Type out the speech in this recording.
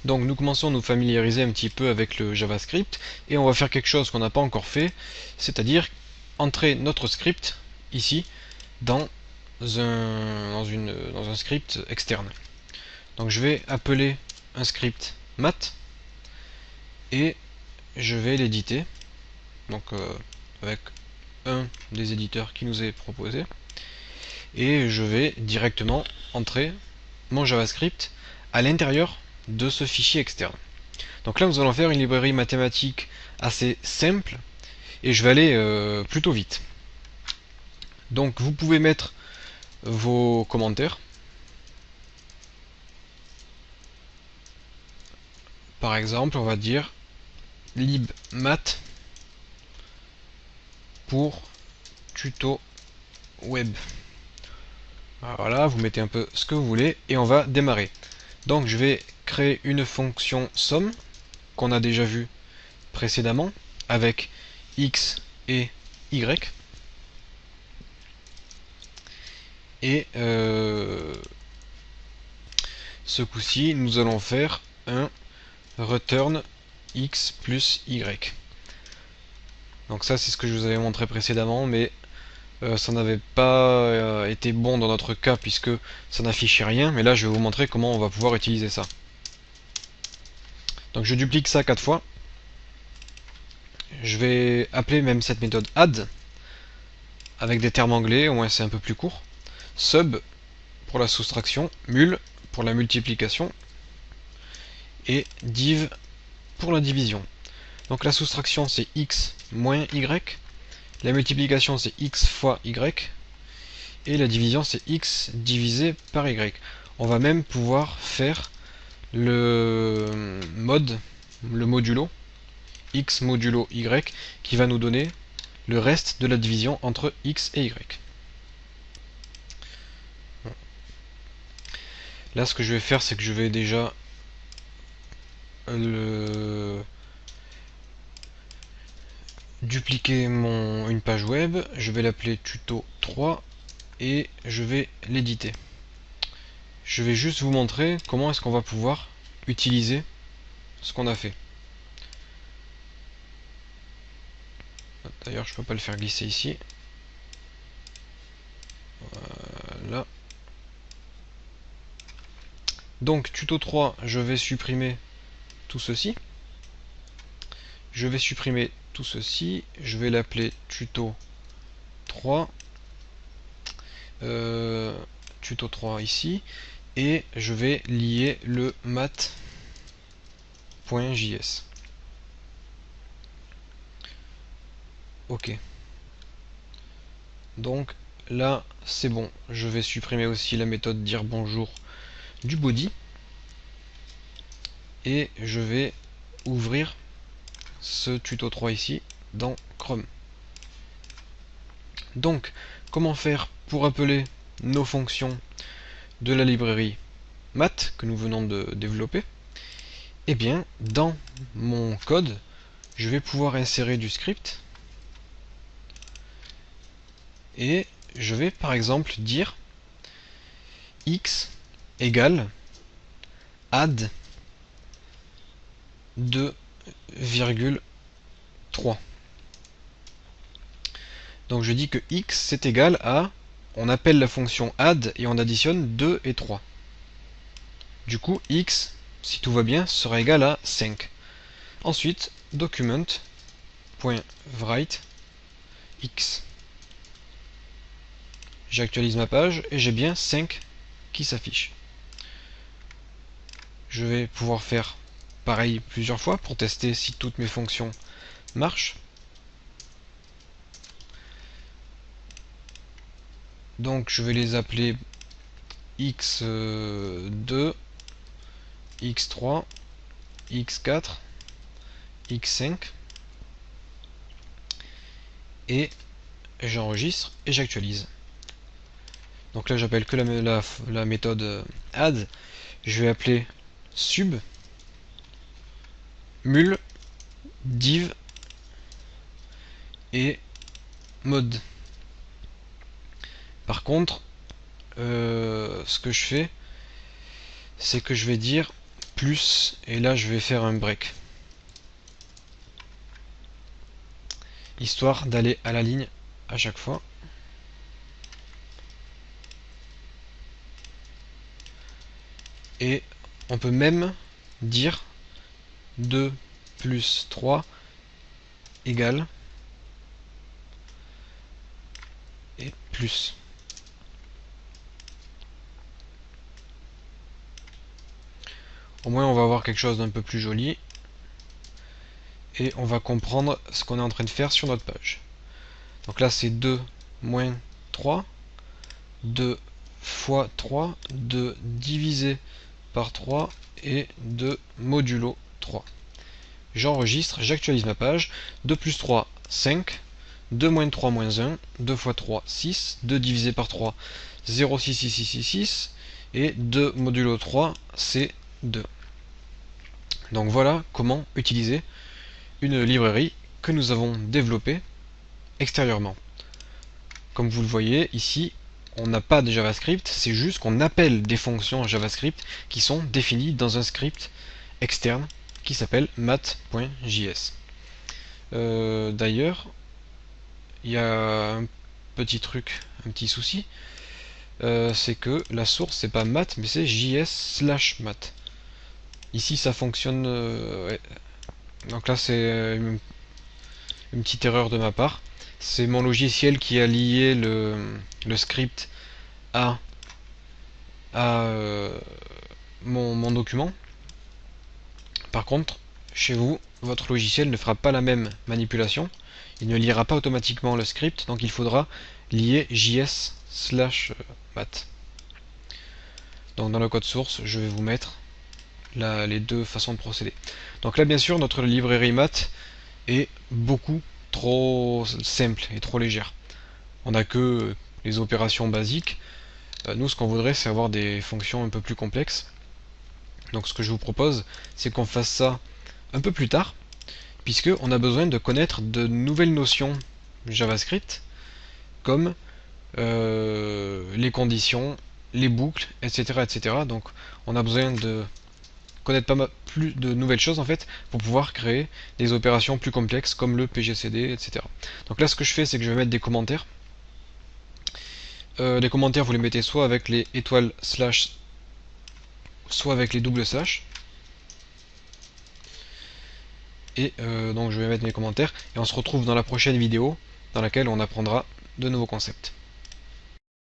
Donc nous commençons à nous familiariser un petit peu avec le JavaScript et on va faire quelque chose qu'on n'a pas encore fait, c'est-à-dire entrer notre script ici dans un script externe. Donc je vais appeler un script mat et je vais l'éditer, donc avec un des éditeurs qui nous est proposé, et je vais directement entrer mon JavaScript à l'intérieur de ce fichier externe. Donc là nous allons faire une librairie mathématique assez simple et je vais aller plutôt vite. Donc vous pouvez mettre vos commentaires. Par exemple, on va dire libmat pour tuto web. Voilà, vous mettez un peu ce que vous voulez et on va démarrer. Donc je vais créer une fonction somme qu'on a déjà vue précédemment avec x et y. Et ce coup-ci, nous allons faire un return x plus y. Donc ça, c'est ce que je vous avais montré précédemment, mais ça n'avait pas été bon dans notre cas puisque ça n'affichait rien. Mais là, je vais vous montrer comment on va pouvoir utiliser ça. Donc je duplique ça 4 fois. Je vais appeler même cette méthode add avec des termes anglais, au moins c'est un peu plus court. Sub pour la soustraction, mul pour la multiplication et div pour la division. Donc la soustraction c'est x moins y, la multiplication c'est x fois y et la division c'est x divisé par y. On va même pouvoir faire le modulo x modulo y qui va nous donner le reste de la division entre x et y. Là ce que je vais faire c'est que je vais déjà dupliquer une page web, je vais l'appeler tuto 3 et je vais l'éditer. Je vais juste vous montrer comment est-ce qu'on va pouvoir utiliser ce qu'on a fait. D'ailleurs je peux pas le faire glisser ici. Voilà. Donc tuto 3, je vais supprimer tout ceci. Je vais supprimer tout ceci. Je vais l'appeler tuto 3. Tuto 3 ici. Et je vais lier le mat.js. Ok. Donc là c'est bon. Je vais supprimer aussi la méthode dire bonjour du body. Et je vais ouvrir ce tuto 3 ici dans Chrome. Donc, comment faire pour appeler nos fonctions de la librairie math que nous venons de développer? Eh bien, dans mon code, je vais pouvoir insérer du script et je vais par exemple dire x égale add 2,3. Donc je dis que x c'est égal à, on appelle la fonction add et on additionne 2 et 3. Du coup x, si tout va bien, sera égal à 5. Ensuite, document.write x. J'actualise ma page et j'ai bien 5 qui s'affichent. Je vais pouvoir faire pareil plusieurs fois pour tester si toutes mes fonctions marchent. Donc je vais les appeler x2, x3, x4, x5 et j'enregistre et j'actualise. Donc là j'appelle que la méthode add. Je vais appeler sub mul div et mode. Par contre, ce que je fais, c'est que je vais dire plus, et là je vais faire un break. Histoire d'aller à la ligne à chaque fois. Et on peut même dire 2 plus 3 égale et plus. Au moins on va avoir quelque chose d'un peu plus joli. Et on va comprendre ce qu'on est en train de faire sur notre page. Donc là c'est 2 moins 3. 2 fois 3. 2 divisé par 3. Et 2 modulo 3. J'enregistre, j'actualise ma page. 2 plus 3, 5. 2 moins 3, moins 1. 2 fois 3, 6. 2 divisé par 3, 0, 6, 6, 6, 6, 6. Et 2 modulo 3, c'est 2. Donc voilà comment utiliser une librairie que nous avons développée extérieurement. Comme vous le voyez ici, on n'a pas de JavaScript, c'est juste qu'on appelle des fonctions JavaScript qui sont définies dans un script externe qui s'appelle math.js. D'ailleurs, il y a un petit truc, un petit souci, c'est que la source c'est pas math mais c'est js/math. Ici ça fonctionne, ouais. Donc là c'est une petite erreur de ma part. C'est mon logiciel qui a lié le script à mon document. Par contre, chez vous, votre logiciel ne fera pas la même manipulation. Il ne liera pas automatiquement le script, donc il faudra lier js/math. Donc dans le code source, je vais vous mettre les deux façons de procéder. Donc là, bien sûr, notre librairie math est beaucoup trop simple et trop légère. On n'a que les opérations basiques. Nous, ce qu'on voudrait, c'est avoir des fonctions un peu plus complexes. Donc ce que je vous propose, c'est qu'on fasse ça un peu plus tard, puisque on a besoin de connaître de nouvelles notions JavaScript, comme les conditions, les boucles, etc., etc. Donc on a besoin de connaître plus de nouvelles choses en fait pour pouvoir créer des opérations plus complexes comme le PGCD, etc. Donc là ce que je fais, c'est que je vais mettre des commentaires. Les commentaires, vous les mettez soit avec les étoiles slash, soit avec les doubles slash. Et donc je vais mettre mes commentaires et on se retrouve dans la prochaine vidéo dans laquelle on apprendra de nouveaux concepts.